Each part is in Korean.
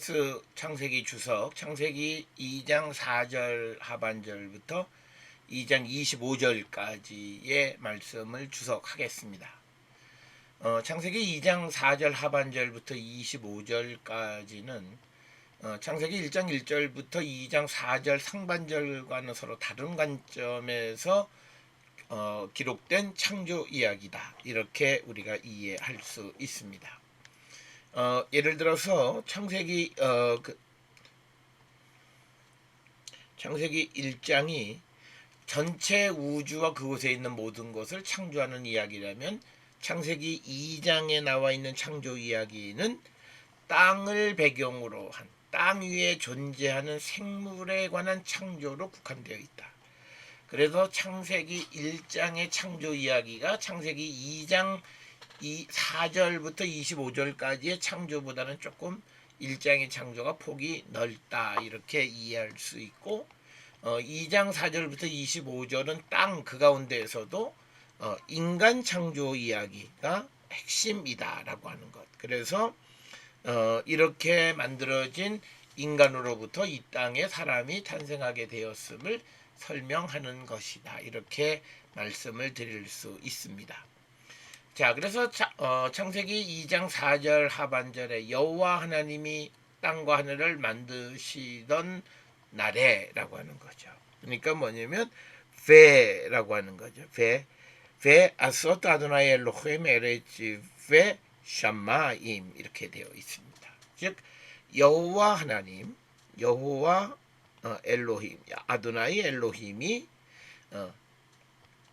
KBS 창세기 주석 창세기 2장 4절 하반절부터 2장 25절까지의 말씀을 주석하겠습니다. 창세기 2장 4절 하반절부터 25절까지는 창세기 1장 1절부터 2장 4절 상반절과는 서로 다른 관점에서 기록된 창조 이야기다. 이렇게 우리가 이해할 수 있습니다. 예를 들어서 창세기 1장이 전체 우주와 그곳에 있는 모든 것을 창조하는 이야기라면 창세기 2장에 나와 있는 창조 이야기는 땅을 배경으로 한 땅 위에 존재하는 생물에 관한 창조로 국한되어 있다. 그래서 창세기 1장의 창조 이야기가 창세기 2장 4절부터 25절까지의 창조보다는 조금 1장의 창조가 폭이 넓다 이렇게 이해할 수 있고 2장 4절부터 25절은 땅 그 가운데에서도 인간 창조 이야기가 핵심이다라고 하는 것. 그래서 이렇게 만들어진 인간으로부터 이 땅에 사람이 탄생하게 되었음을 설명하는 것이다. 이렇게 말씀을 드릴 수 있습니다. 자, 그래서 창세기 2장 4절 하반절에 여호와 하나님이 땅과 하늘을 만드시던 날에라고 하는 거죠. 그러니까 뭐냐면 베라고 하는 거죠. 베 아소트 아도나이 엘로힘 에레지 베 샤마임 이렇게 되어 있습니다. 즉 여호와 하나님, 여호와 엘로힘, 아도나이 엘로힘이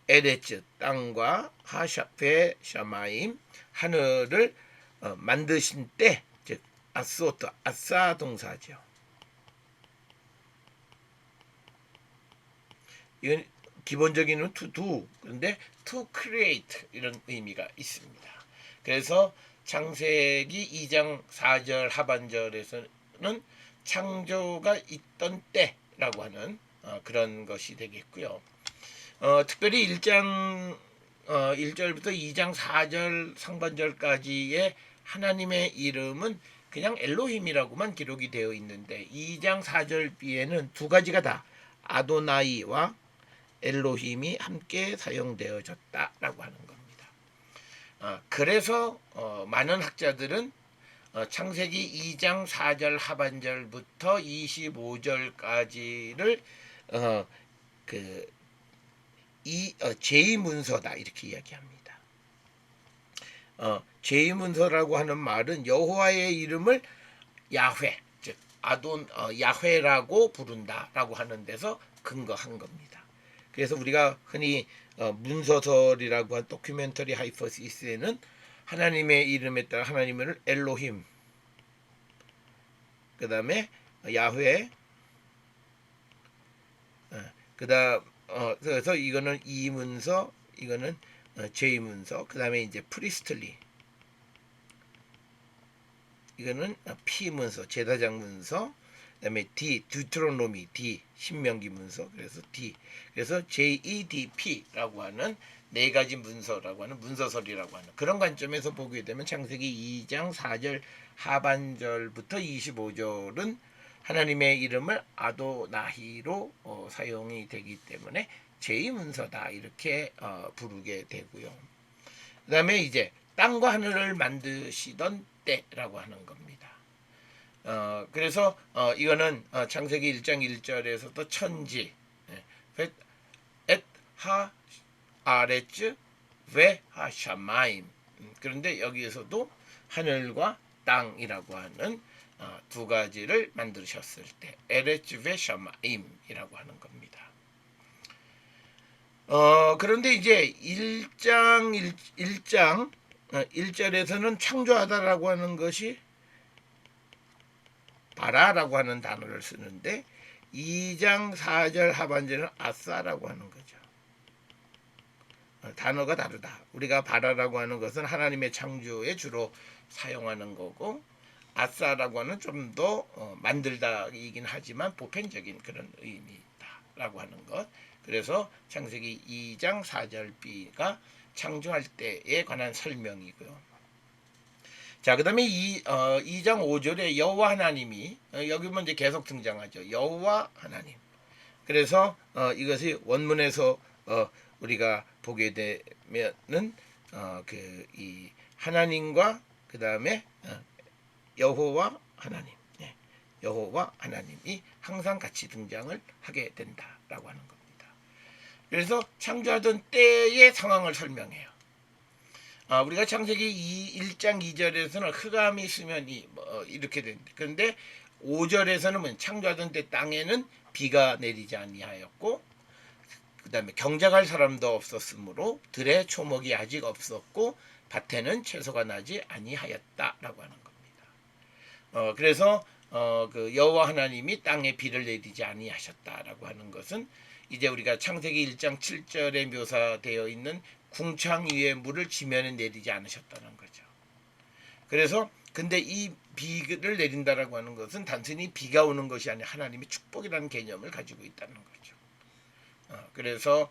에레츠 땅과 하샤페 샤마임 하늘을 만드신 때, 즉 아소트 아싸 동사죠. 이건 기본적인 to do, 그런데 to create 이런 의미가 있습니다. 그래서 창세기 2장 4절 하반절에서는 창조가 있던 때라고 하는 그런 것이 되겠고요. 특별히 1장 1절부터 2장 4절 상반절까지의 하나님의 이름은 그냥 엘로힘이라고만 기록이 되어 있는데 2장 4절 B에는 두 가지가 다 아도나이와 엘로힘이 함께 사용되어졌다라고 하는 겁니다. 그래서 많은 학자들은 창세기 2장 4절 하반절부터 25절까지를 제2문서다 이렇게 이야기합니다. 제2문서라고 하는 말은 여호와의 이름을 야훼, 즉 야훼라고 부른다라고 하는 데서 근거한 겁니다. 그래서 우리가 흔히 문서설이라고 한 도큐멘터리 하이퍼시스에는 하나님의 이름에 따라 하나님을 엘로힘, 그 다음에 야훼, 그래서 이거는 이문서, 이거는 제2문서, 그 다음에 이제 프리스틀리, 이거는 P문서, 제사장 문서, 그 다음에 D, 듀트로노미, D, 신명기 문서, 그래서 D, 그래서 JEDP라고 하는 네 가지 문서라고 하는 문서설이라고 하는 그런 관점에서 보게 되면 창세기 2장 4절 하반절부터 25절은 하나님의 이름을 아도나히로 사용이 되기 때문에 제2문서다 이렇게 부르게 되고요. 그 다음에 이제 땅과 하늘을 만드시던 때라고 하는 겁니다. 그래서 이거는 창세기 1장 1절에서도 천지 하 아레츠 베 하샤마임, 그런데 여기에서도 하늘과 땅이라고 하는 두 가지를 만드셨을 때 에레츠 베 샤마임이라고 하는 겁니다. 그런데 이제 1장 1절에서는 창조하다라고 하는 것이 바라라고 하는 단어를 쓰는데 2장 4절 하반절은 아싸라고 하는 거죠. 단어가 다르다. 우리가 바라라고 하는 것은 하나님의 창조에 주로 사용하는 거고 아싸라고 하는 좀 더 만들다이긴 하지만 보편적인 그런 의미다라고 하는 것. 그래서 창세기 2장 4절 B가 창조할 때에 관한 설명이고요. 자, 그다음에 2장 5절에 여호와 하나님이 여기 보면 이제 계속 등장하죠. 여호와 하나님. 그래서 이것이 원문에서 우리가 보게 되면은 그 이 하나님과 그다음에 여호와 하나님, 여호와 하나님이 항상 같이 등장을 하게 된다라고 하는 겁니다. 그래서 창조하던 때의 상황을 설명해요. 우리가 창세기 1장 2절에서는 흑암이 수면이 이렇게 된다. 그런데 5절에서는 창조하던 때 땅에는 비가 내리지 아니하였고, 그 다음에 경작할 사람도 없었으므로 들에 초목이 아직 없었고 밭에는 채소가 나지 아니하였다라고 하는 겁니다. 그래서 그 여호와 하나님이 땅에 비를 내리지 아니하셨다라고 하는 것은 이제 우리가 창세기 1장 7절에 묘사되어 있는 궁창 위에 물을 지면에 내리지 않으셨다는 거죠. 그래서 근데 이 비를 내린다라고 하는 것은 단순히 비가 오는 것이 아니라 하나님의 축복이라는 개념을 가지고 있다는 거죠. 그래서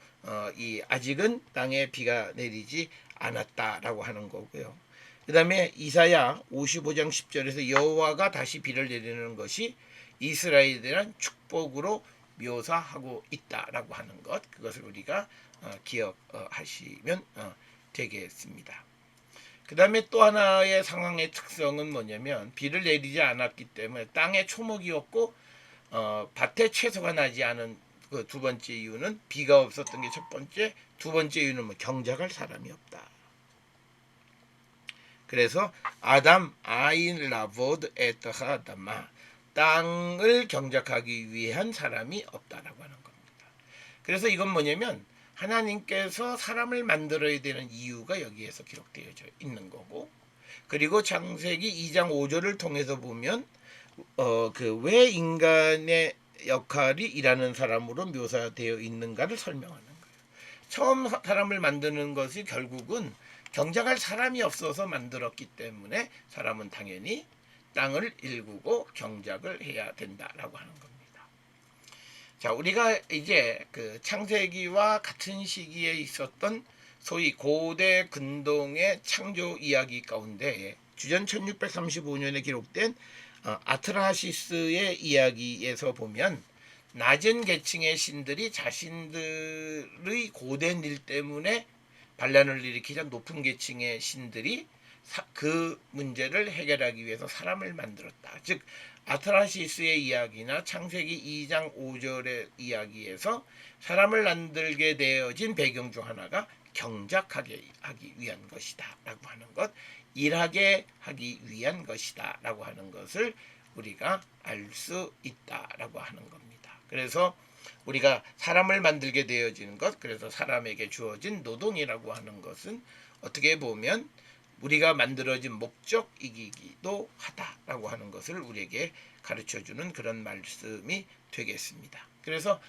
이 아직은 땅에 비가 내리지 않았다라고 하는 거고요. 그 다음에 이사야 55장 10절에서 여호와가 다시 비를 내리는 것이 이스라엘에 대한 축복으로 묘사하고 있다라고 하는 것, 그것을 우리가 기억하시면 되겠습니다. 그 다음에 또 하나의 상황의 특성은 뭐냐면 비를 내리지 않았기 때문에 땅에 초목이 없고 밭에 채소가 나지 않은 그 두 번째 이유는 비가 없었던 게 첫 번째, 두 번째 이유는 뭐 경작할 사람이 없다. 그래서 아담 아인 라보드 에트하 아담아, 땅을 경작하기 위한 사람이 없다라고 하는 겁니다. 그래서 이건 뭐냐면 하나님께서 사람을 만들어야 되는 이유가 여기에서 기록되어 있는 거고, 그리고 창세기 2장 5절을 통해서 보면 그 왜 인간의 역할이 일하는 사람으로 묘사되어 있는가를 설명하는 거예요. 처음 사람을 만드는 것이 결국은 경작할 사람이 없어서 만들었기 때문에 사람은 당연히 땅을 일구고 경작을 해야 된다라고 하는 겁니다. 자, 우리가 이제 그 창세기와 같은 시기에 있었던 소위 고대 근동의 창조 이야기 가운데 주전 1635년에 기록된 아트라시스의 이야기에서 보면 낮은 계층의 신들이 자신들의 고된 일 때문에 반란을 일으키자 높은 계층의 신들이 그 문제를 해결하기 위해서 사람을 만들었다. 즉 아트라시스의 이야기나 창세기 2장 5절의 이야기에서 사람을 만들게 되어진 배경 중 하나가 경작하게 하기 위한 것이다 라고 하는 것, 일하게 하기 위한 것이다 라고 하는 것을 우리가 알 수 있다라고 하는 겁니다. 그래서 우리가 사람을 만들게 되어지는 것, 그래서 사람에게 주어진 노동이라고 하는 것은 어떻게 보면 우리가 만들어진 목적이기도 하다라고 하는 것을 우리에게 가르쳐주는 그런 말씀이 되겠습니다. 그래서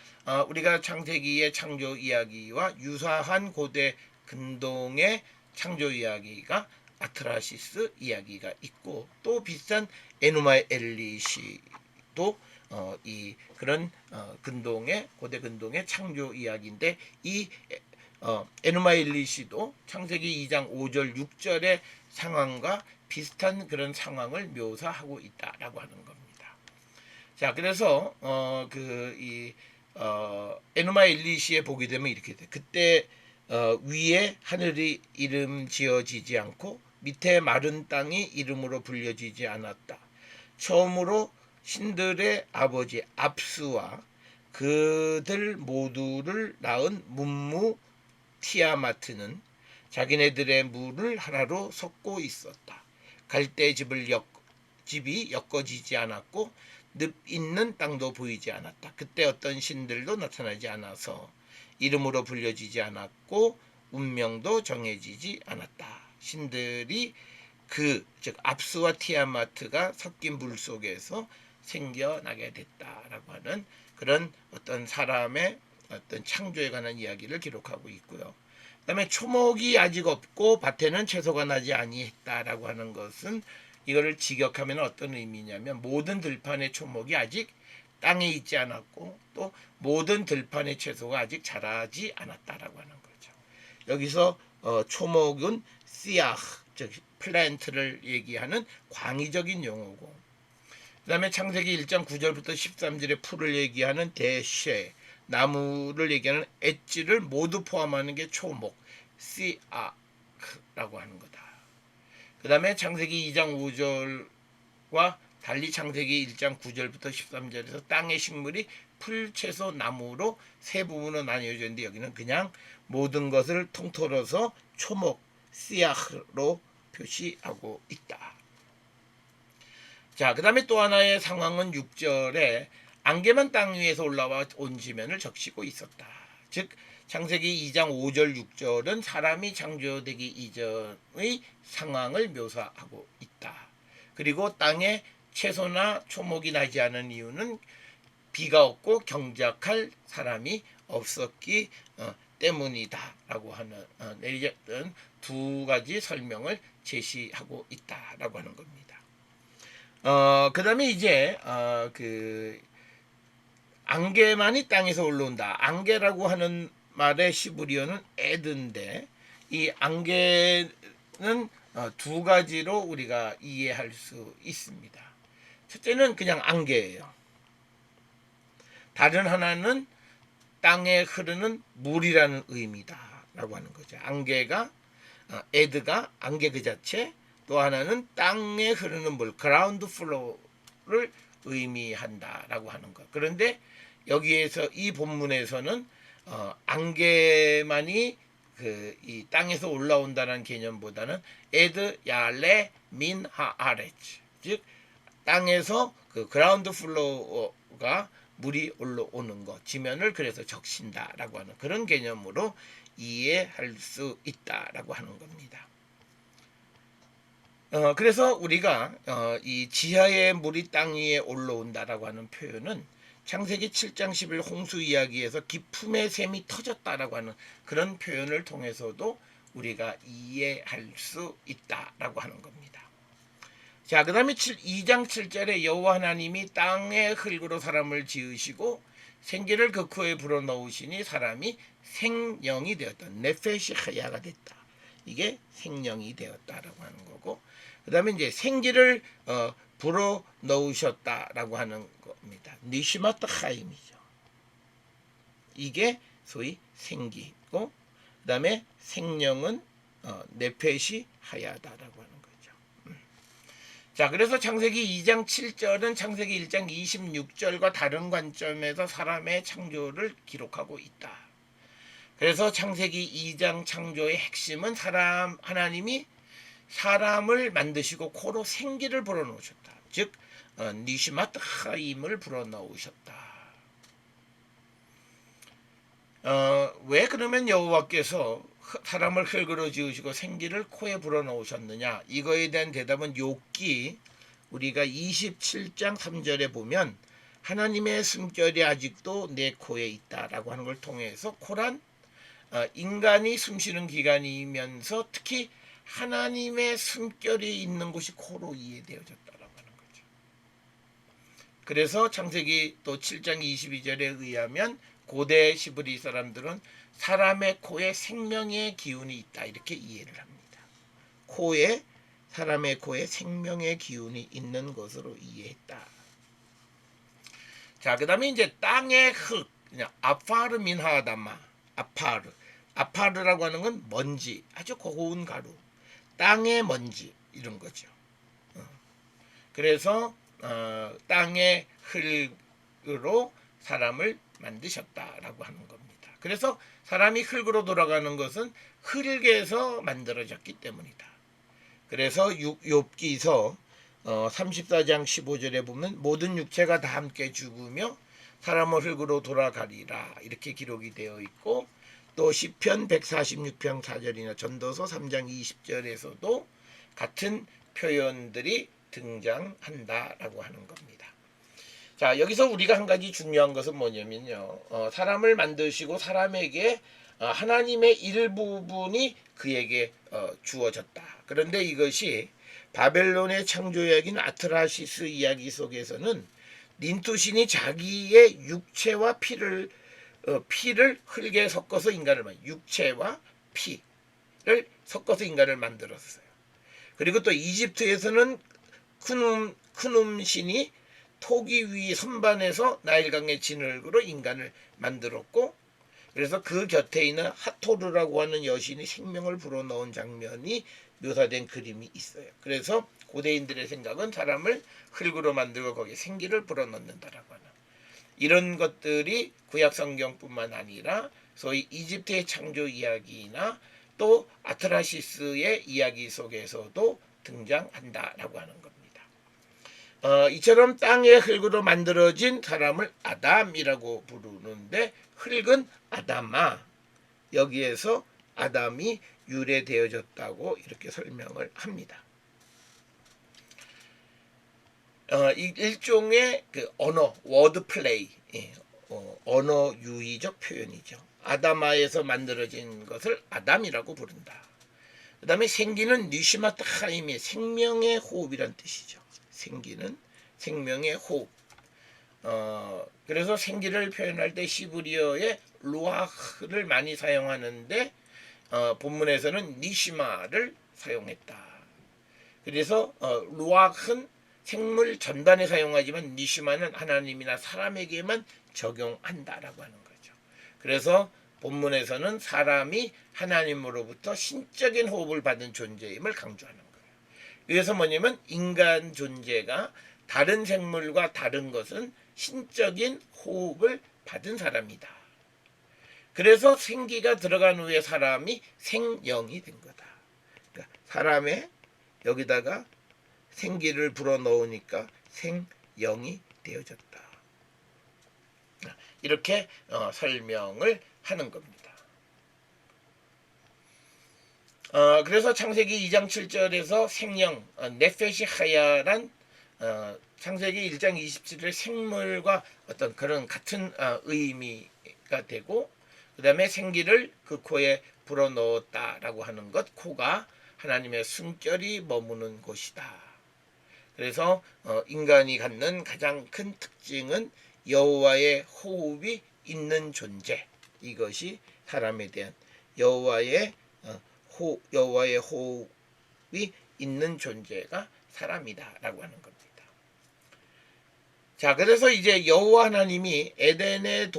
우리가 창세기의 창조 이야기와 유사한 고대 근동의 창조 이야기가 아트라시스 이야기가 있고, 또 비슷한 에누마 엘리시도 이 그런 근동의 고대 근동의 창조 이야기인데, 이 에누마 엘리시도 창세기 2장 5절 6절의 상황과 비슷한 그런 상황을 묘사하고 있다라고 하는 겁니다. 자, 그래서 에누마 엘리시에 보게 되면 이렇게 돼. 그때 위에 하늘이 이름 지어지지 않고 밑에 마른 땅이 이름으로 불려지지 않았다. 처음으로 신들의 아버지 압수와 그들 모두를 낳은 문무 티아마트는 자기네들의 물을 하나로 섞고 있었다. 갈대 집이 엮어지지 않았고 늪 있는 땅도 보이지 않았다. 그때 어떤 신들도 나타나지 않아서 이름으로 불려지지 않았고 운명도 정해지지 않았다. 신들이 즉 압수와 티아마트가 섞인 물 속에서 생겨나게 됐다라고 하는 그런 어떤 사람의 어떤 창조에 관한 이야기를 기록하고 있고요. 그다음에 초목이 아직 없고 밭에는 채소가 나지 아니했다라고 하는 것은 이거를 직역하면 어떤 의미냐면 모든 들판의 초목이 아직 땅에 있지 않았고 또 모든 들판의 채소가 아직 자라지 않았다라고 하는 거죠. 여기서 초목은 씨아흐, 즉 플랜트를 얘기하는 광의적인 용어고, 그 다음에 창세기 1장 9절부터 13절의 풀을 얘기하는 대쉐, 나무를 얘기하는 엣지를 모두 포함하는 게 초목, 씨아크라고 하는 거다. 그 다음에 창세기 2장 5절과 달리 창세기 1장 9절부터 13절에서 땅의 식물이 풀, 채소, 나무로 세 부분으로 나뉘어져 있는데 여기는 그냥 모든 것을 통틀어서 초목, 씨아크로 표시하고 있다. 자, 그 다음에 또 하나의 상황은 6절에 안개만 땅 위에서 올라와 온 지면을 적시고 있었다. 즉 창세기 2장 5절 6절은 사람이 창조되기 이전의 상황을 묘사하고 있다. 그리고 땅에 채소나 초목이 나지 않은 이유는 비가 없고 경작할 사람이 없었기 때문이다라고 하는 내리던 두 가지 설명을 제시하고 있다라고 하는 겁니다. 그 다음에 이제 그 안개만이 땅에서 올라온다. 안개라고 하는 말의 시브리어는 에드인데 이 안개는 두 가지로 우리가 이해할 수 있습니다. 첫째는 그냥 안개예요. 다른 하나는 땅에 흐르는 물이라는 의미다라고 하는 거죠. 안개가 에드가 안개 그 자체, 또 하나는 땅에 흐르는 물, 그라운드 플로우를 의미한다라고 하는 것. 그런데 여기에서 이 본문에서는 안개만이 이 땅에서 올라온다는 개념보다는 에드 야레 민 하아레츠, 즉 땅에서 그 그라운드 플로우가 물이 올라오는 것, 지면을 그래서 적신다라고 하는 그런 개념으로 이해할 수 있다라고 하는 겁니다. 그래서 우리가 이 지하의 물이 땅 위에 올라온다라고 하는 표현은 창세기 7장 10일 홍수 이야기에서 기품의 샘이 터졌다라고 하는 그런 표현을 통해서도 우리가 이해할 수 있다라고 하는 겁니다. 자, 그 다음에 2장 7절에 여호와 하나님이 땅의 흙으로 사람을 지으시고 생기를 그 코에 불어넣으시니 사람이 생령이 되었다. 네페시 하야가 됐다. 이게 생령이 되었다라고 하는 거고, 그 다음에 이제 생기를 불어넣으셨다라고 하는 겁니다. 니시마트 하임이죠. 이게 소위 생기고, 그 다음에 생령은 네페시 하야다라고 하는 거죠. 자, 그래서 창세기 2장 7절은 창세기 1장 26절과 다른 관점에서 사람의 창조를 기록하고 있다. 그래서 창세기 2장 창조의 핵심은 하나님이 사람을 만드시고 코로 생기를 불어넣으셨다. 즉 니시마트 하임을 불어넣으셨다. 왜 그러면 여호와께서 사람을 흙으로 지으시고 생기를 코에 불어넣으셨느냐? 이거에 대한 대답은 욥기 우리가 27장 3절에 보면 하나님의 숨결이 아직도 내 코에 있다라고 하는 걸 통해서 코란 인간이 숨쉬는 기관이면서 특히 하나님의 숨결이 있는 곳이 코로 이해되어졌다라고 하는 거죠. 그래서 창세기 또 7장 22절에 의하면 고대 시브리 사람들은 사람의 코에 생명의 기운이 있다 이렇게 이해를 합니다. 사람의 코에 생명의 기운이 있는 것으로 이해했다. 자, 그 다음에 이제 땅의 흙, 아파르 민하다마, 아파르라고 하는 건 먼지, 아주 고운 가루, 땅의 먼지 이런 거죠. 그래서 땅의 흙으로 사람을 만드셨다라고 하는 겁니다. 그래서 사람이 흙으로 돌아가는 것은 흙에서 만들어졌기 때문이다. 그래서 욥기서 34장 15절에 보면 모든 육체가 다 함께 죽으며 사람은 흙으로 돌아가리라 이렇게 기록이 되어 있고, 또 시편 146편 4절이나 전도서 3장 20절에서도 같은 표현들이 등장한다라고 하는 겁니다. 자, 여기서 우리가 한 가지 중요한 것은 뭐냐면요, 사람을 만드시고 사람에게 하나님의 일부분이 그에게 주어졌다. 그런데 이것이 바벨론의 창조약인 아트라시스 이야기 속에서는 닌투신이 자기의 육체와 피를 흙에 섞어서 인간을 육체와 피를 섞어서 인간을 만들었어요. 그리고 또 이집트에서는 크눔 신이 토기 위 선반에서 나일강의 진흙으로 인간을 만들었고, 그래서 그 곁에 있는 하토르라고 하는 여신이 생명을 불어넣은 장면이 묘사된 그림이 있어요. 그래서 고대인들의 생각은 사람을 흙으로 만들고 거기에 생기를 불어넣는다라고 하는 이런 것들이 구약 성경뿐만 아니라 소위 이집트의 창조 이야기나 또 아트라시스의 이야기 속에서도 등장한다라고 하는 겁니다. 이처럼 땅의 흙으로 만들어진 사람을 아담이라고 부르는데, 흙은 아담아, 여기에서 아담이 유래되어졌다고 이렇게 설명을 합니다. 일종의 그 언어, 워드 플레이, 언어 유희적 표현이죠. 아담아에서 만들어진 것을 아담이라고 부른다. 그 다음에 생기는 니시마트 하임의 생명의 호흡이란 뜻이죠. 생기는 생명의 호흡. 그래서 생기를 표현할 때 시브리어의 루아흐를 많이 사용하는데, 본문에서는 니시마를 사용했다. 그래서 루아흐는 생물 전반에 사용하지만 니시마는 하나님이나 사람에게만 적용한다라고 하는 거죠. 그래서 본문에서는 사람이 하나님으로부터 신적인 호흡을 받은 존재임을 강조하는 거예요. 그래서 뭐냐면 인간 존재가 다른 생물과 다른 것은 신적인 호흡을 받은 사람이다. 그래서 생기가 들어간 후에 사람이 생영이 된 거다. 그러니까 사람의 여기다가 생기를 불어넣으니까 생영이 되어졌다. 이렇게 설명을 하는 겁니다. 그래서 창세기 2장 7절에서 생영, 네페시 하야란 창세기 1장 27절의 생물과 어떤 그런 같은 의미가 되고, 그 다음에 생기를 그 코에 불어넣었다라고 하는 것, 코가 하나님의 숨결이 머무는 곳이다. 그래서 인간이 갖는 가장 큰 특징은 여호와의 호흡이 있는 존재. 이것이 사람에 대한 여호와의 호흡이 있는 존재가 사람이다라고 하는 겁니다. 자, 그래서 이제 여호와 하나님이 에덴의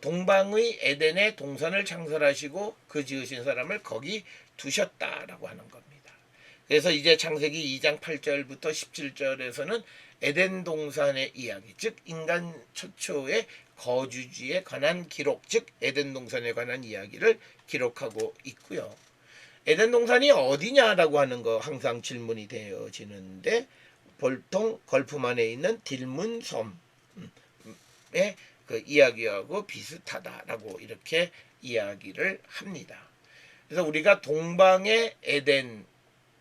동방의 에덴의 동산을 창설하시고 그 지으신 사람을 거기 두셨다라고 하는 겁니다. 그래서 이제 창세기 2장 8절부터 17절에서는 에덴 동산의 이야기, 즉 인간 최초의 거주지에 관한 기록, 즉 에덴 동산에 관한 이야기를 기록하고 있고요. 에덴 동산이 어디냐라고 하는 거 항상 질문이 되어지는데, 보통 걸프만에 있는 딜문 섬의 그 이야기하고 비슷하다라고 이렇게 이야기를 합니다. 그래서 우리가 동방의 에덴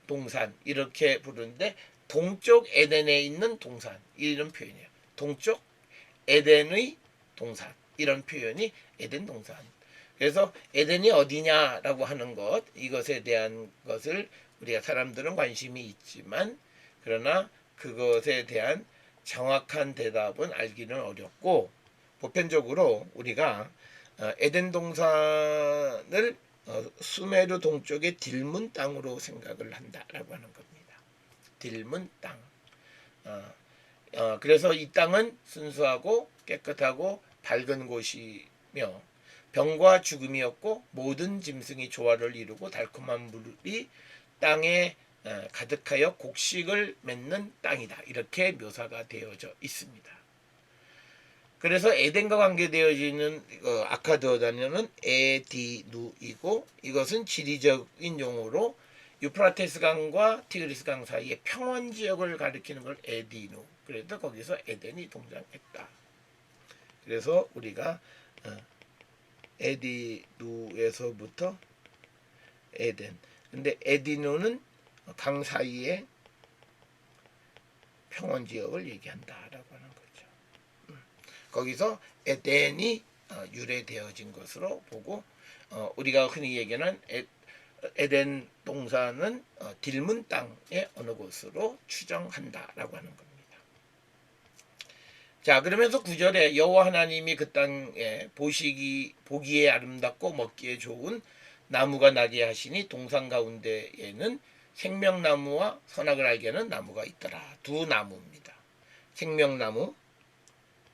동산 이렇게 부르는데, 동쪽 에덴에 있는 동산 이런 표현이에요. 동쪽 에덴의 동산 이런 표현이 에덴 동산. 그래서 에덴이 어디냐라고 하는 것, 이것에 대한 것을 우리가 사람들은 관심이 있지만, 그러나 그것에 대한 정확한 대답은 알기는 어렵고, 보편적으로 우리가 에덴 동산을 수메르 동쪽의 딜문 땅으로 생각을 한다라고 하는 겁니다. 딜문 땅. 그래서 이 땅은 순수하고 깨끗하고 밝은 곳이며 병과 죽음이었고 모든 짐승이 조화를 이루고 달콤한 물이 땅에 가득하여 곡식을 맺는 땅이다. 이렇게 묘사가 되어져 있습니다. 그래서 에덴과 관계되어지는 아카드어 단어는 에디누이고, 이것은 지리적인 용어로 유프라테스 강과 티그리스 강 사이의 평원 지역을 가리키는 걸 에디누. 그래서 거기서 에덴이 동작했다. 그래서 우리가 에디누에서부터 에덴. 근데 에디누는 강 사이의 평원 지역을 얘기한다라고 하는 거죠. 거기서 에덴이 유래되어진 것으로 보고, 우리가 흔히 얘기하는 에덴 동산은 딜문 땅의 어느 곳으로 추정한다라고 하는 겁니다. 자, 그러면서 9절에 여호와 하나님이 그 땅에 보기에 아름답고 먹기에 좋은 나무가 나게 하시니 동산 가운데에는 생명나무와 선악을 알게 하는 나무가 있더라. 두 나무입니다. 생명나무,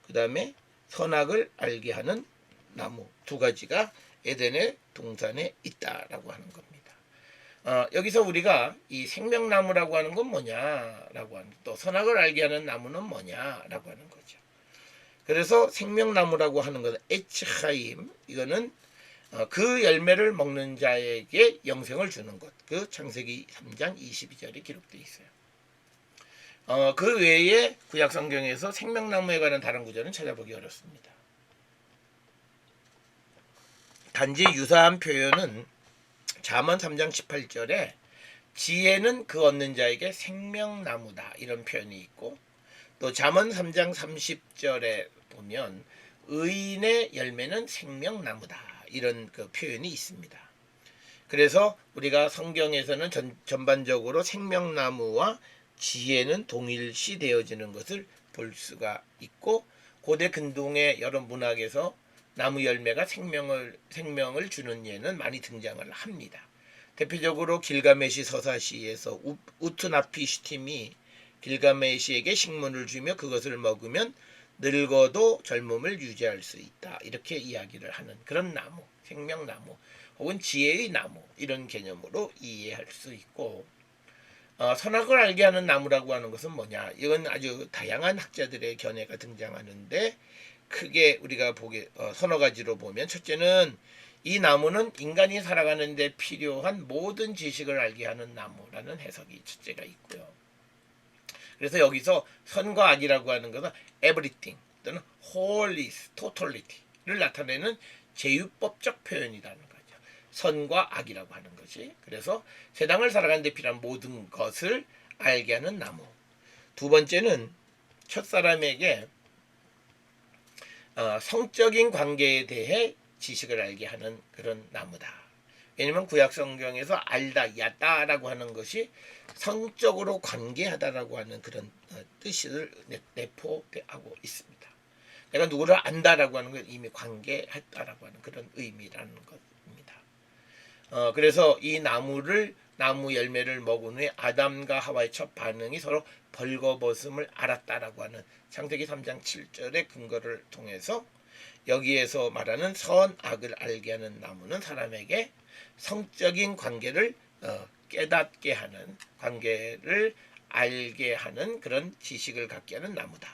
그 다음에 선악을 알게 하는 나무 두 가지가 에덴의 동산에 있다라고 하는 겁니다. 여기서 우리가 이 생명나무라고 하는 건 뭐냐라고 하는, 또 선악을 알게 하는 나무는 뭐냐라고 하는 거죠. 그래서 생명나무라고 하는 것은 에츠하임, 이거는 그 열매를 먹는 자에게 영생을 주는 것. 그 창세기 3장 22절에 기록되어 있어요. 그 외에 구약 성경에서 생명나무에 관한 다른 구절은 찾아보기 어렵습니다. 단지 유사한 표현은 잠언 3장 18절에 지혜는 그 얻는 자에게 생명나무다 이런 표현이 있고, 또 잠언 3장 30절에 보면 의인의 열매는 생명나무다 이런 그 표현이 있습니다. 그래서 우리가 성경에서는 전반적으로 생명나무와 지혜는 동일시 되어지는 것을 볼 수가 있고, 고대 근동의 여러 문학에서 나무 열매가 생명을 주는 예는 많이 등장을 합니다. 대표적으로 길가메시 서사시에서 우투나피슈팀이 길가메시에게 식문을 주며 그것을 먹으면 늙어도 젊음을 유지할 수 있다 이렇게 이야기를 하는 그런 나무, 생명나무 혹은 지혜의 나무 이런 개념으로 이해할 수 있고, 선악을 알게 하는 나무라고 하는 것은 뭐냐, 이건 아주 다양한 학자들의 견해가 등장하는데 크게 우리가 서너 가지로 보면, 첫째는 이 나무는 인간이 살아가는 데 필요한 모든 지식을 알게 하는 나무라는 해석이 첫째가 있고요. 그래서 여기서 선과 악이라고 하는 것은 everything 또는 wholeness, totality를 나타내는 제휴법적 표현이라는 거죠. 선과 악이라고 하는 것이. 그래서 세상을 살아가는 데 필요한 모든 것을 알게 하는 나무. 두 번째는 첫사람에게 성적인 관계에 대해 지식을 알게 하는 그런 나무다. 왜냐하면 구약 성경에서 알다, 야다라고 하는 것이 성적으로 관계하다라고 하는 그런 뜻을 내포하고 있습니다. 내가 누구를 안다라고 하는 건 이미 관계했다라고 하는 그런 의미라는 겁니다. 그래서 이 나무 열매를 먹은 후에 아담과 하와의 첫 반응이 서로 벌거벗음을 알았다라고 하는 창세기 3장 7절의 근거를 통해서 여기에서 말하는 선악을 알게 하는 나무는 사람에게 성적인 관계를 깨닫게 하는, 관계를 알게 하는 그런 지식을 갖게 하는 나무다.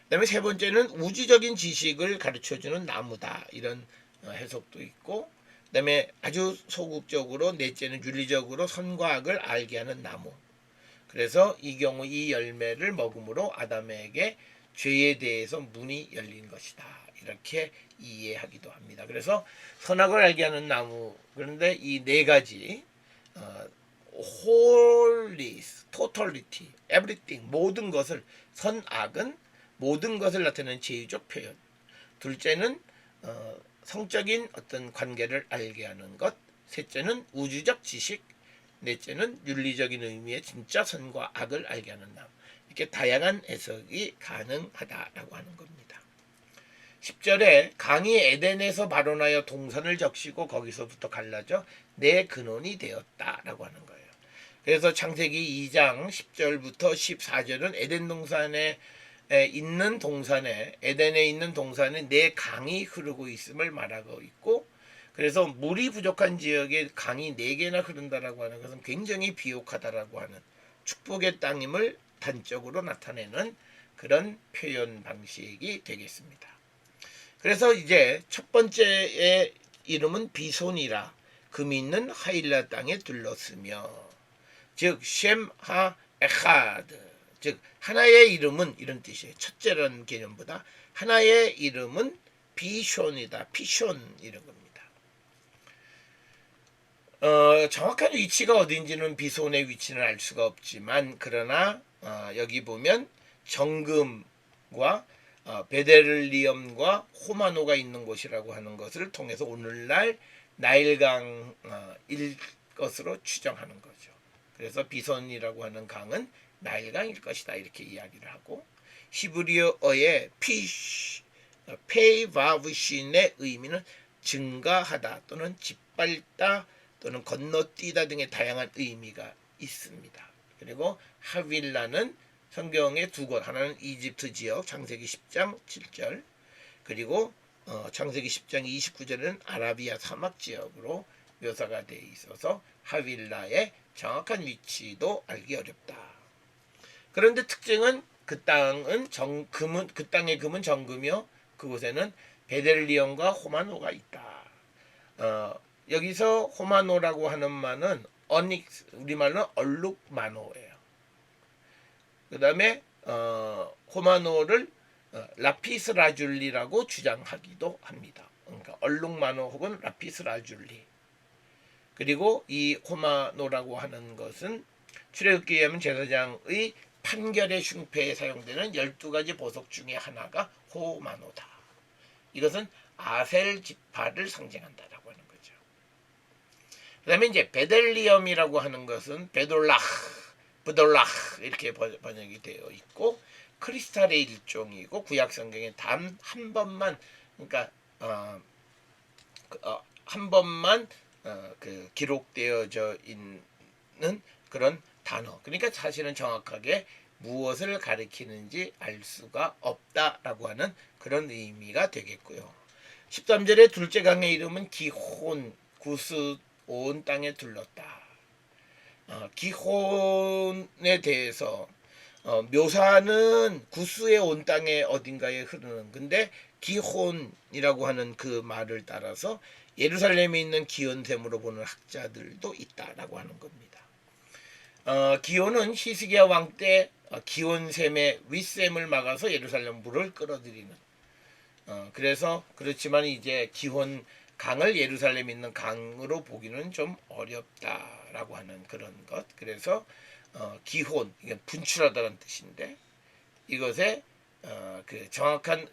그 다음에 세 번째는 우주적인 지식을 가르쳐주는 나무다 이런 해석도 있고, 그 다음에 아주 소극적으로 넷째는 윤리적으로 선과 악을 알게 하는 나무. 그래서 이 경우 이 열매를 먹음으로 아담에게 죄에 대해서 문이 열린 것이다 이렇게 이해하기도 합니다. 그래서 선악을 알게 하는 나무, 그런데 이 네 가지 wholeness, totality, everything 모든 것을, 선악은 모든 것을 나타내는 제휴적 표현. 둘째는 성적인 어떤 관계를 알게 하는 것. 셋째는 우주적 지식. 넷째는 윤리적인 의미의 진짜 선과 악을 알게 하는 나무. 이렇게 다양한 해석이 가능하다라고 하는 겁니다. 10절에 강이 에덴에서 발원하여 동산을 적시고 거기서부터 갈라져 내 근원이 되었다라고 하는 거예요. 그래서 창세기 2장 10절부터 14절은 에덴 동산에 있는 동산에, 에덴에 있는 동산에 네 강이 흐르고 있음을 말하고 있고, 그래서 물이 부족한 지역에 강이 4개나 흐른다라고 하는 것은 굉장히 비옥하다라고 하는 축복의 땅임을 단적으로 나타내는 그런 표현 방식이 되겠습니다. 그래서 이제 첫 번째의 이름은 비손이라, 금이 있는 하일라 땅에 둘렀으며, 즉 셴하 에하드, 즉 하나의 이름은 이런 뜻이에요. 첫째라는 개념보다 하나의 이름은 비숀이다, 피숀 이런 겁니다. 정확한 위치가 어딘지는 비손의 위치는 알 수가 없지만, 그러나 여기 보면 정금과 베델리엄과 호마노가 있는 곳이라고 하는 것을 통해서 오늘날 나일강일 것으로 추정하는 거죠. 그래서 비손이라고 하는 강은 나일강일 것이다 이렇게 이야기를 하고, 히브리어의 페이바브신의 의미는 증가하다 또는 짓밟다 또는 건너뛰다 등의 다양한 의미가 있습니다. 그리고 하빌라는 성경의 두 곳, 하나는 이집트 지역 창세기 10장 7절, 그리고 창세기 10장 29절은 아라비아 사막 지역으로 묘사가 되어 있어서 하빌라의 정확한 위치도 알기 어렵다. 그런데 특징은 그 땅은 그 땅의 금은 정금이요, 그곳에는 베델리엄과 호마노가 있다. 여기서 호마노라고 하는 말은 어닉스, 우리말로 얼룩마노예요. 그 다음에 호마노를 라피스 라줄리라고 주장하기도 합니다. 그러니까 얼룩마노 혹은 라피스 라줄리. 그리고 이 호마노라고 하는 것은 출애굽기에 의하면 제사장의 판결의 흉패에 사용되는 12가지 보석 중에 하나가 호마노다. 이것은 아셀 지파를 상징한다라고 하는 거죠. 그 다음에 이제 베델리엄이라고 하는 것은 부돌라흐 이렇게 번역이 되어 있고, 크리스탈의 일종이고 구약 성경에 단 한 번만, 그러니까 한 번만 기록되어져 있는 그런 단어. 그러니까 사실은 정확하게 무엇을 가리키는지 알 수가 없다라고 하는 그런 의미가 되겠고요. 13절의 둘째 강의 이름은 기혼, 구스 온 땅에 둘렀다. 기혼에 대해서 묘사는 구스의 온 땅에 어딘가에 흐르는, 근데 기혼이라고 하는 그 말을 따라서 예루살렘에 있는 기온샘으로 보는 학자들도 있다라고 하는 겁니다. 기온은 히스기야 왕 때 기온샘의 윗샘을 막아서 예루살렘 물을 끌어들이는, 그래서 그렇지만 이제 기혼 강을 예루살렘에 있는 강으로 보기는 좀 어렵다라고 하는 그런 것. 그래서 기혼, 이게 분출하다는 뜻인데, 이것의 그 정확한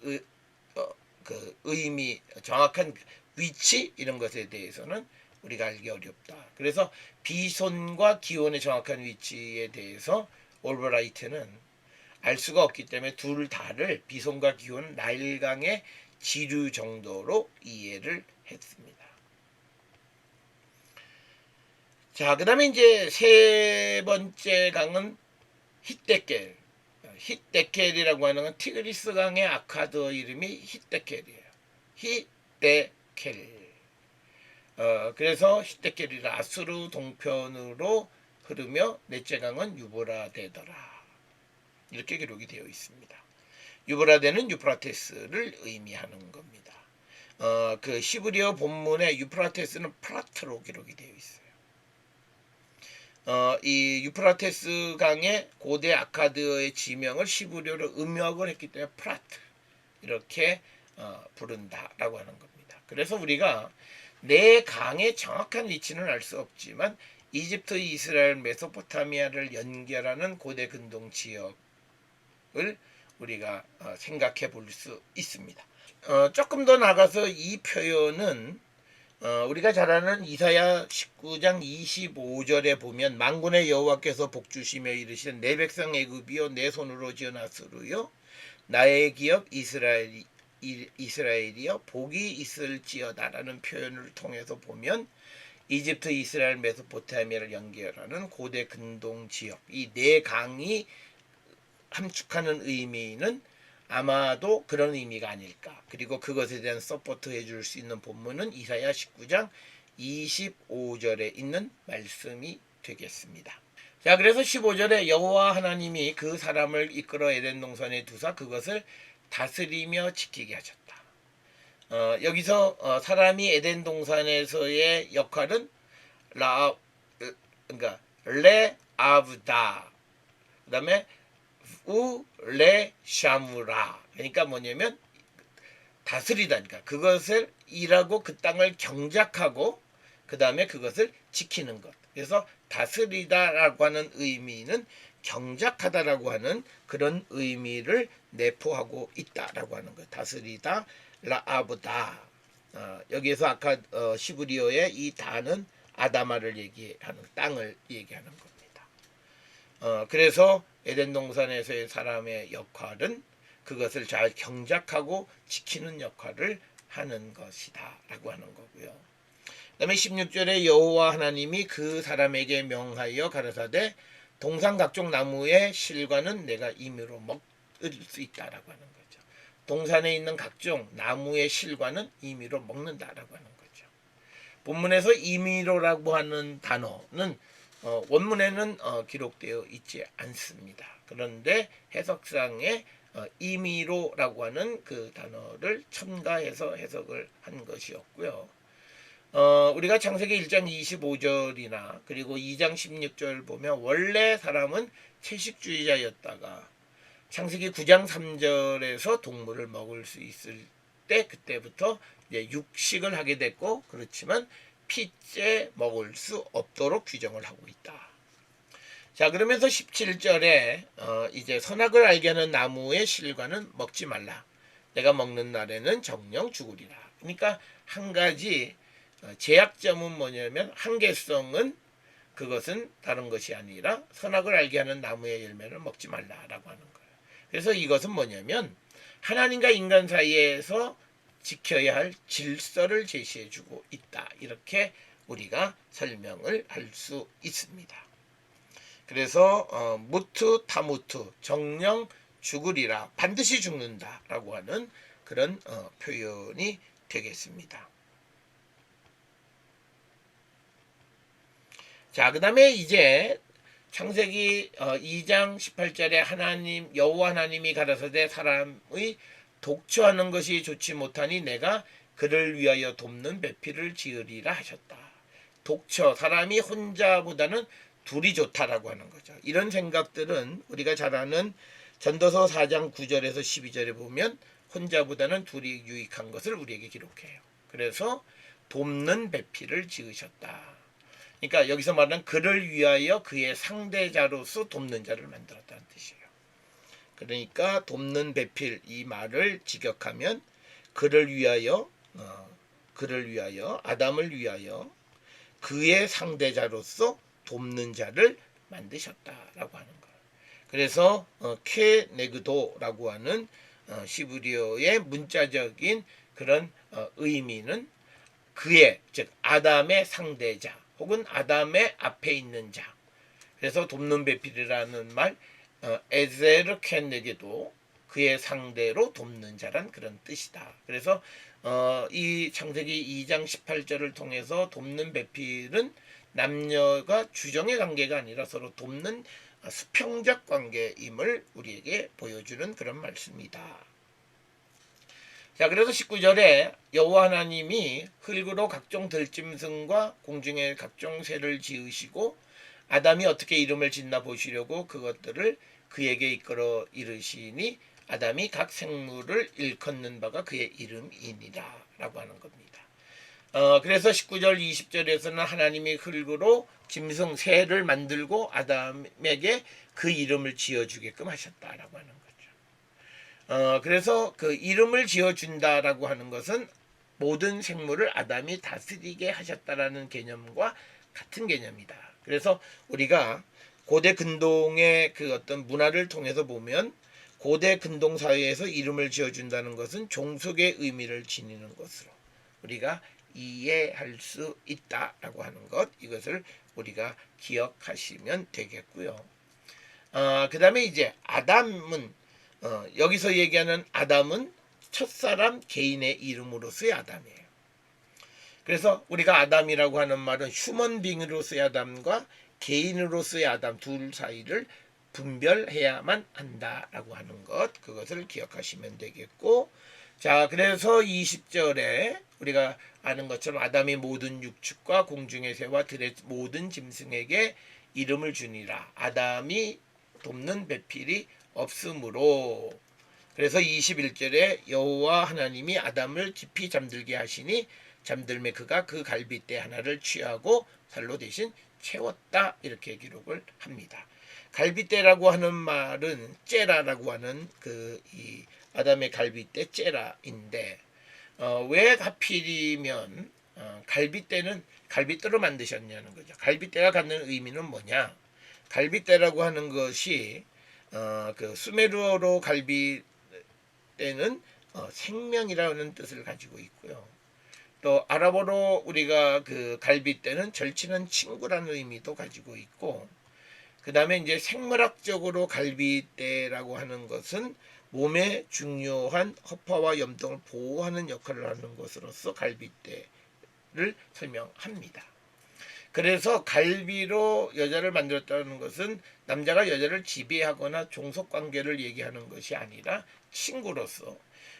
그 의미, 정확한 위치, 이런 것에 대해서는 우리가 알기 어렵다. 그래서 비손과 기온의 정확한 위치에 대해서 올브라이트는 알 수가 없기 때문에 둘 다를 비손과 기온, 나일강의 지류 정도로 이해를 했습니다. 자, 그 다음에 이제 세 번째 강은 히데켈. 히데켈이라고 하는 건 티그리스 강의 아카드 이름이 히데켈이에요. 히데켈. 그래서 히데켈이라 아수르 동편으로 흐르며 넷째 강은 유브라데더라. 이렇게 기록이 되어 있습니다. 유브라데는 유프라테스를 의미하는 겁니다. 그 시브리어 본문에 유프라테스는 프라트로 기록이 되어 있어요. 이 유프라테스 강의 고대 아카드의 지명을 시브리어로 음역을 했기 때문에 프라트, 이렇게 부른다라고 하는 겁니다. 그래서 우리가 네 강의 정확한 위치는 알 수 없지만 이집트, 이스라엘, 메소포타미아를 연결하는 고대 근동 지역을 우리가 생각해 볼 수 있습니다. 조금 더 나가서 이 표현은 우리가 잘 아는 이사야 19장 25절에 보면 만군의 여호와께서 복주시며 이르시는 내 백성 애굽이요 내 손으로 지은 아수르요 나의 기업 이스라엘이여 복이 있을지어다라는 표현을 통해서 보면 이집트, 이스라엘, 메소포타미아를 연결하는 고대 근동 지역, 이 네 강이 함축하는 의미는 아마도 그런 의미가 아닐까. 그리고 그것에 대한 서포트 해줄 수 있는 본문은 이사야 19장 25절에 있는 말씀이 되겠습니다. 자, 그래서 15절에 여호와 하나님이 그 사람을 이끌어 에덴 동산에 두사 그것을 다스리며 지키게 하셨다. 여기서 사람이 에덴 동산에서의 역할은 그러니까 레아브다, 그 다음에 우레샤무라, 그러니까 뭐냐면 다스리다니까, 그것을 일하고 그 땅을 경작하고 그 다음에 그것을 지키는 것. 그래서 다스리다라고 하는 의미는 경작하다라고 하는 그런 의미를 내포하고 있다라고 하는 것. 다스리다, 라아브다. 여기에서 아까 시브리어의 이 다는 아다마를 얘기하는, 땅을 얘기하는 겁니다. 그래서 에덴 동산에서의 사람의 역할은 그것을 잘 경작하고 지키는 역할을 하는 것이다 라고 하는 거고요. 그다음에 16절에 여호와 하나님이 그 사람에게 명하여 가라사대 동산 각종 나무의 실과는 내가 임의로 먹을 수 있다라고 하는 거죠. 동산에 있는 각종 나무의 실과는 임의로 먹는다라고 하는 거죠. 본문에서 임의로라고 하는 단어는 원문에는 기록되어 있지 않습니다. 그런데 해석상에 임의로라고 하는 그 단어를 첨가해서 해석을 한 것이었고요. 우리가 창세기 1장 25절이나 그리고 2장 16절 보면 원래 사람은 채식주의자였다가 창세기 9장 3절에서 동물을 먹을 수 있을 때 그때부터 이제 육식을 하게 됐고 그렇지만 피째 먹을 수 없도록 규정을 하고 있다. 자 그러면서 17절에 이제 선악을 알게 하는 나무의 실과는 먹지 말라. 내가 먹는 날에는 정령 죽으리라. 그러니까 한 가지 제약점은 뭐냐면 한계성은 그것은 다른 것이 아니라 선악을 알게 하는 나무의 열매를 먹지 말라라고 하는 거예요. 그래서 이것은 뭐냐면 하나님과 인간 사이에서 지켜야 할 질서를 제시해주고 있다. 이렇게 우리가 설명을 할 수 있습니다. 그래서 무투 타무투 정령 죽으리라 반드시 죽는다라고 하는 그런 표현이 되겠습니다. 자, 그 다음에 이제 창세기 2장 18절에 하나님 여호와 하나님이 가라사대 사람의 독처하는 것이 좋지 못하니 내가 그를 위하여 돕는 배필을 지으리라 하셨다. 독처 사람이 혼자보다는 둘이 좋다라고 하는 거죠. 이런 생각들은 우리가 잘 아는 전도서 4장 9절에서 12절에 보면 혼자보다는 둘이 유익한 것을 우리에게 기록해요. 그래서 돕는 배필을 지으셨다. 그러니까 여기서 말하는 그를 위하여 그의 상대자로서 돕는 자를 만들었다는 뜻이에요. 그러니까 돕는 배필 이 말을 직역하면 그를 위하여 아담을 위하여 그의 상대자로서 돕는 자를 만드셨다라고 하는 거예요. 그래서 케네그도라고 하는 시브리어의 문자적인 그런 의미는 그의 즉 아담의 상대자 혹은 아담의 앞에 있는 자. 그래서 돕는 배필이라는 말 에제르 켄네게도 그의 상대로 돕는 자란 그런 뜻이다. 그래서 이 창세기 2장 18절을 통해서 돕는 배필은 남녀가 주정의 관계가 아니라 서로 돕는 수평적 관계임을 우리에게 보여주는 그런 말씀이다. 자 그래서 19절에 여호와 하나님이 흙으로 각종 들짐승과 공중의 각종 새를 지으시고 아담이 어떻게 이름을 짓나 보시려고 그것들을 그에게 이끌어 이르시니 아담이 각 생물을 일컫는 바가 그의 이름이니라 라고 하는 겁니다. 그래서 19절 20절에서는 하나님이 흙으로 짐승 새를 만들고 아담에게 그 이름을 지어주게끔 하셨다라고 하는 거죠. 그래서 그 이름을 지어준다라고 하는 것은 모든 생물을 아담이 다스리게 하셨다라는 개념과 같은 개념이다. 그래서 우리가 고대 근동의 그 어떤 문화를 통해서 보면 고대 근동 사회에서 이름을 지어준다는 것은 종속의 의미를 지니는 것으로 우리가 이해할 수 있다라고 하는 것 이것을 우리가 기억하시면 되겠고요. 그 다음에 이제 아담은 여기서 얘기하는 아담은 첫사람 개인의 이름으로서의 아담이에요. 그래서 우리가 아담이라고 하는 말은 휴먼빙으로서의 아담과 개인으로서의 아담 둘 사이를 분별해야만 한다라고 하는 것 그것을 기억하시면 되겠고 자 그래서 20절에 우리가 아는 것처럼 아담이 모든 육축과 공중의 새와 들의 모든 짐승에게 이름을 주니라 아담이 돕는 배필이 없으므로 그래서 21절에 여호와 하나님이 아담을 깊이 잠들게 하시니 잠들매 그가 그 갈빗대 하나를 취하고 살로 대신 채웠다 이렇게 기록을 합니다. 갈빗대라고 하는 말은 째라라고 하는 이 아담의 갈빗대 째라인데 왜 하필이면 갈빗대는 갈빗대로 만드셨냐는 거죠. 갈빗대가 갖는 의미는 뭐냐? 갈빗대라고 하는 것이 그 수메르어로 갈빗대는 생명이라는 뜻을 가지고 있고요. 또 아랍어로 우리가 그 갈빗대는 절친한 친구라는 의미도 가지고 있고, 그 다음에 이제 생물학적으로 갈빗대라고 하는 것은 몸에 중요한 허파와 염통을 보호하는 역할을 하는 것으로서 갈빗대를 설명합니다. 그래서 갈비로 여자를 만들었다는 것은 남자가 여자를 지배하거나 종속관계를 얘기하는 것이 아니라 친구로서,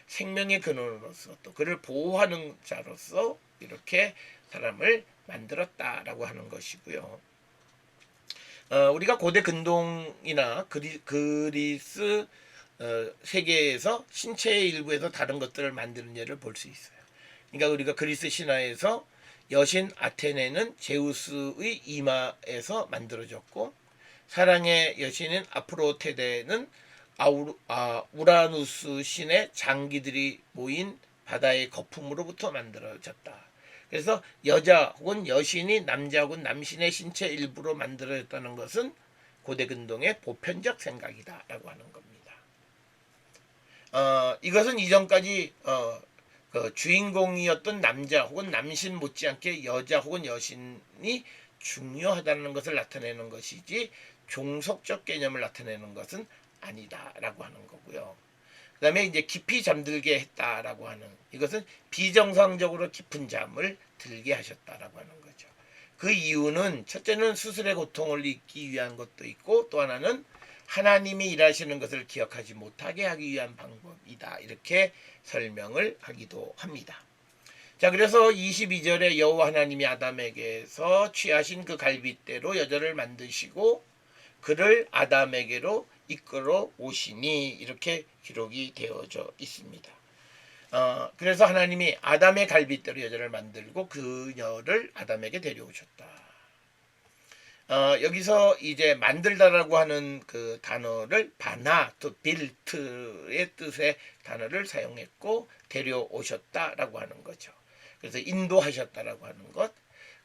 생명의 근원으로서, 또 그를 보호하는 자로서 이렇게 사람을 만들었다라고 하는 것이고요. 우리가 고대 근동이나 그리스 세계에서 신체의 일부에서 다른 것들을 만드는 예를 볼 수 있어요. 그러니까 우리가 그리스 신화에서 여신 아테네는 제우스의 이마에서 만들어졌고, 사랑의 여신인 아프로테데는 우라누스 신의 장기들이 모인 바다의 거품으로부터 만들어졌다. 그래서 여자 혹은 여신이 남자 혹은 남신의 신체 일부로 만들어졌다는 것은 고대 근동의 보편적 생각이다라고 하는 겁니다. 이것은 이전까지 그 주인공이었던 남자 혹은 남신 못지않게 여자 혹은 여신이 중요하다는 것을 나타내는 것이지 종속적 개념을 나타내는 것은 아니다라고 하는 거고요. 그 다음에 이제 깊이 잠들게 했다라고 하는, 이것은 비정상적으로 깊은 잠을 들게 하셨다라고 하는 거죠. 그 이유는 첫째는 수술의 고통을 잊기 위한 것도 있고, 또 하나는 하나님이 일하시는 것을 기억하지 못하게 하기 위한 방법이다, 이렇게 설명을 하기도 합니다. 자, 그래서 22절에 여호와 하나님이 아담에게서 취하신 그 갈빗대로 여자를 만드시고 그를 아담에게로 이끌어 오시니, 이렇게 기록이 되어져 있습니다. 그래서 하나님이 아담의 갈빗대로 여자를 만들고 그녀를 아담에게 데려오셨다. 여기서 이제 만들다라고 하는 그 단어를 바나, 또 빌트의 뜻의 단어를 사용했고 데려오셨다라고 하는 거죠. 그래서 인도하셨다라고 하는 것.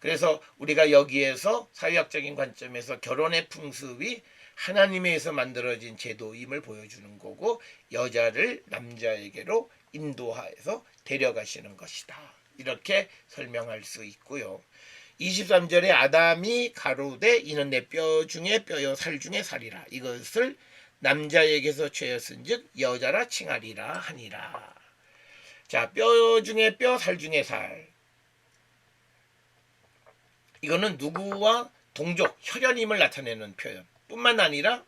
그래서 우리가 여기에서 사회학적인 관점에서 결혼의 풍습이 하나님에 의해서 만들어진 제도임을 보여주는 거고, 여자를 남자에게로 인도하여서 데려가시는 것이다, 이렇게 설명할 수 있고요. 23절에 아담이 가로되 이는 내 뼈 중에 뼈요 살 중에 살이라, 이것을 남자에게서 죄였은즉 여자라 칭하리라 하니라. 자, 뼈 중에 뼈, 살 중에 살, 이거는 누구와 동족, 혈연임을 나타내는 표현 뿐만 아니라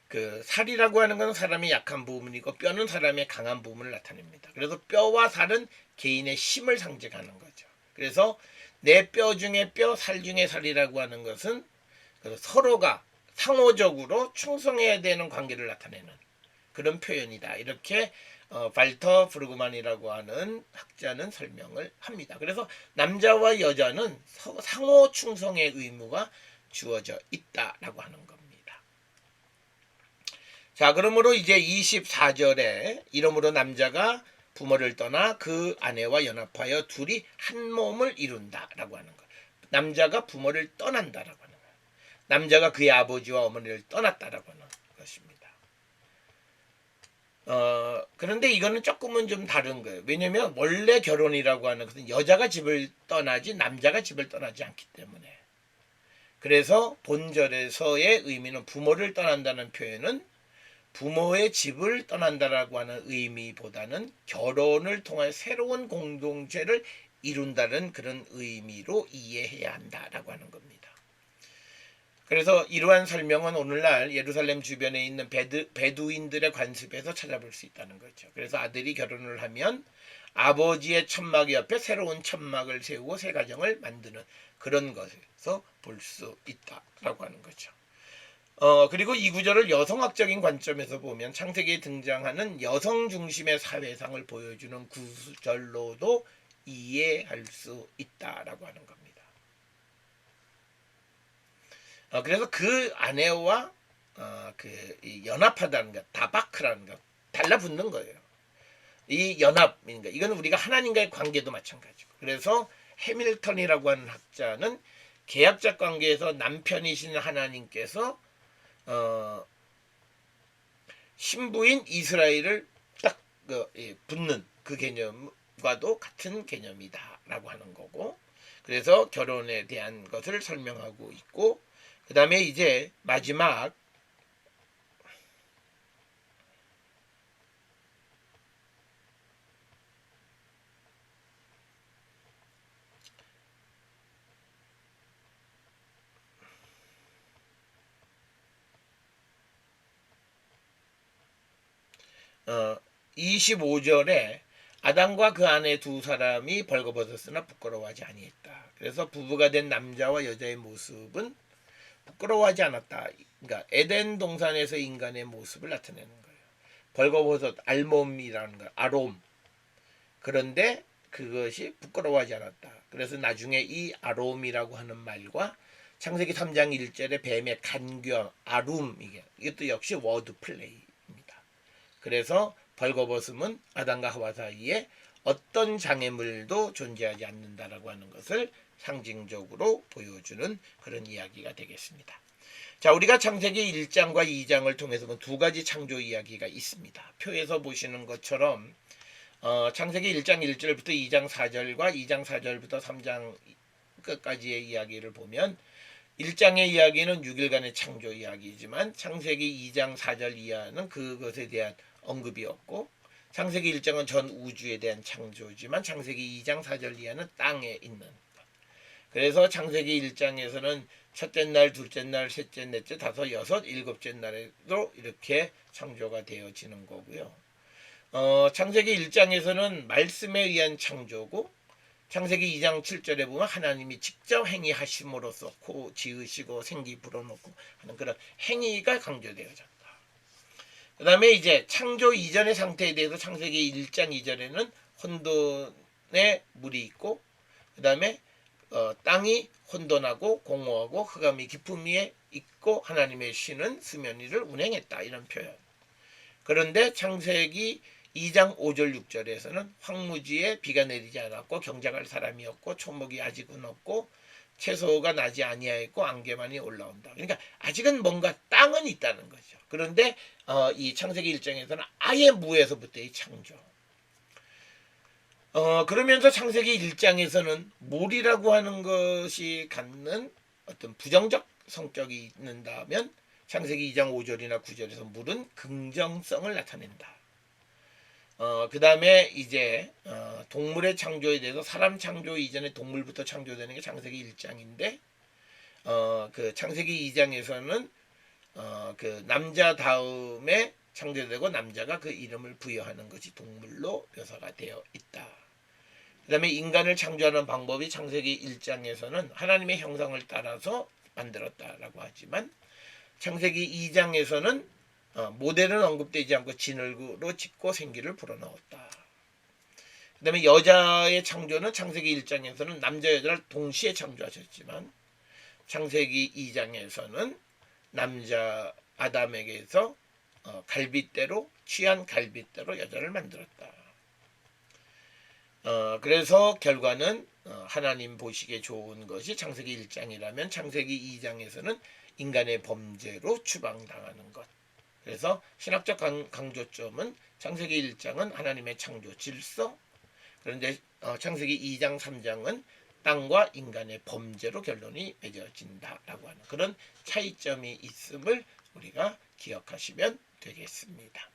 그 살이라고 하는 것은 사람의 약한 부분이고 뼈는 사람의 강한 부분을 나타냅니다. 그래서 뼈와 살은 개인의 힘을 상징하는 거죠. 그래서 내 뼈 중에 뼈, 살 중에 살이라고 하는 것은 서로가 상호적으로 충성해야 되는 관계를 나타내는 그런 표현이다, 이렇게 발터 브루그만이라고 하는 학자는 설명을 합니다. 그래서 남자와 여자는 상호 충성의 의무가 주어져 있다라고 하는 겁니다. 자, 그러므로 이제 24절에 이러므로 남자가 부모를 떠나 그 아내와 연합하여 둘이 한 몸을 이룬다라고 하는 것. 남자가 부모를 떠난다라고 하는 것. 남자가 그의 아버지와 어머니를 떠났다라고 하는 것입니다. 그런데 이거는 조금은 좀 다른 거예요. 왜냐면 원래 결혼이라고 하는 것은 여자가 집을 떠나지 남자가 집을 떠나지 않기 때문에. 그래서 본절에서의 의미는 부모를 떠난다는 표현은 부모의 집을 떠난다라고 하는 의미보다는 결혼을 통해 새로운 공동체를 이룬다는 그런 의미로 이해해야 한다라고 하는 겁니다. 그래서 이러한 설명은 오늘날 예루살렘 주변에 있는 베두인들의 관습에서 찾아볼 수 있다는 거죠. 그래서 아들이 결혼을 하면 아버지의 천막 옆에 새로운 천막을 세우고 새 가정을 만드는 그런 것에서 볼 수 있다라고 하는 거죠. 그리고 이 구절을 여성학적인 관점에서 보면 창세기에 등장하는 여성 중심의 사회상을 보여주는 구절로도 이해할 수 있다라고 하는 겁니다. 그래서 그 아내와 연합하다는 것, 다바크라는 것, 달라붙는 거예요. 이 연합인가, 이거는 우리가 하나님과의 관계도 마찬가지고. 그래서 해밀턴이라고 하는 학자는 계약적 관계에서 남편이신 하나님께서 신부인 이스라엘을 딱 붙는 그 개념을 과도 같은 개념이다라고 하는 거고, 그래서 결혼에 대한 것을 설명하고 있고, 그 다음에 이제 마지막 어, 25절에 아담과 그 아내 두 사람이 벌거벗었으나 부끄러워하지 아니했다. 그래서 부부가 된 남자와 여자의 모습은 부끄러워하지 않았다. 그러니까 에덴 동산에서 인간의 모습을 나타내는 거예요. 벌거벗었 알몸이라는 거, 아롬. 그런데 그것이 부끄러워하지 않았다. 그래서 나중에 이 아롬이라고 하는 말과 창세기 3장 1절의 뱀의 간교, 아룸, 이것도 역시 워드 플레이입니다. 그래서 벌거벗음은 아담과 하와 사이에 어떤 장애물도 존재하지 않는다라고 하는 것을 상징적으로 보여주는 그런 이야기가 되겠습니다. 자, 우리가 창세기 1장과 2장을 통해서 두 가지 창조 이야기가 있습니다. 표에서 보시는 것처럼 창세기 1장 1절부터 2장 4절과 2장 4절부터 3장 끝까지의 이야기를 보면 1장의 이야기는 6일간의 창조 이야기이지만 창세기 2장 4절 이하는 그것에 대한 언급이 없고, 창세기 1장은 전 우주에 대한 창조지만 창세기 2장 4절 이하는 땅에 있는 것. 그래서 창세기 1장에서는 첫째 날, 둘째 날, 셋째, 넷째, 다섯, 여섯, 일곱째 날에도 이렇게 창조가 되어지는 거고요. 창세기 1장에서는 말씀에 의한 창조고, 창세기 2장 7절에 보면 하나님이 직접 행위하심으로써 코 지으시고 생기 불어넣고 하는 그런 행위가 강조되어졌다. 그 다음에 이제 창조 이전의 상태에 대해서 창세기 1장 2절에는 혼돈에 물이 있고, 그 다음에 땅이 혼돈하고 공허하고 흑암이 깊음 위에 있고 하나님의 신은 수면 위를 운행했다, 이런 표현. 그런데 창세기 2장 5절 6절에서는 황무지에 비가 내리지 않았고 경작할 사람이 없고 초목이 아직은 없고 채소가 나지 아니하였고 안개만이 올라온다. 그러니까 아직은 뭔가 땅은 있다는 거죠. 그런데 이 창세기 1장에서는 아예 무에서부터의 창조. 그러면서 창세기 1장에서는 물이라고 하는 것이 갖는 어떤 부정적 성격이 있는다면 창세기 2장 5절이나 9절에서 물은 긍정성을 나타낸다. 그 다음에 이제 동물의 창조에 대해서 사람 창조 이전에 동물부터 창조되는 게 창세기 1장인데 그 창세기 2장에서는 그 남자 다음에 창조되고 남자가 그 이름을 부여하는 것이 동물로 묘사가 되어 있다. 그 다음에 인간을 창조하는 방법이 창세기 1장에서는 하나님의 형상을 따라서 만들었다라고 하지만 창세기 2장에서는 모델은 언급되지 않고 진흙으로 짓고 생기를 불어넣었다. 그 다음에 여자의 창조는 창세기 1장에서는 남자 여자를 동시에 창조하셨지만 창세기 2장에서는 남자 아담에게서 갈빗대로 취한 갈빗대로 여자를 만들었다. 그래서 결과는 하나님 보시기에 좋은 것이 창세기 1장이라면 창세기 2장에서는 인간의 범죄로 추방당하는 것. 그래서 신학적 강조점은 창세기 1장은 하나님의 창조 질서, 그런데 창세기 2장 3장은 땅과 인간의 범죄로 결론이 맺어진다라고 하는 그런 차이점이 있음을 우리가 기억하시면 되겠습니다.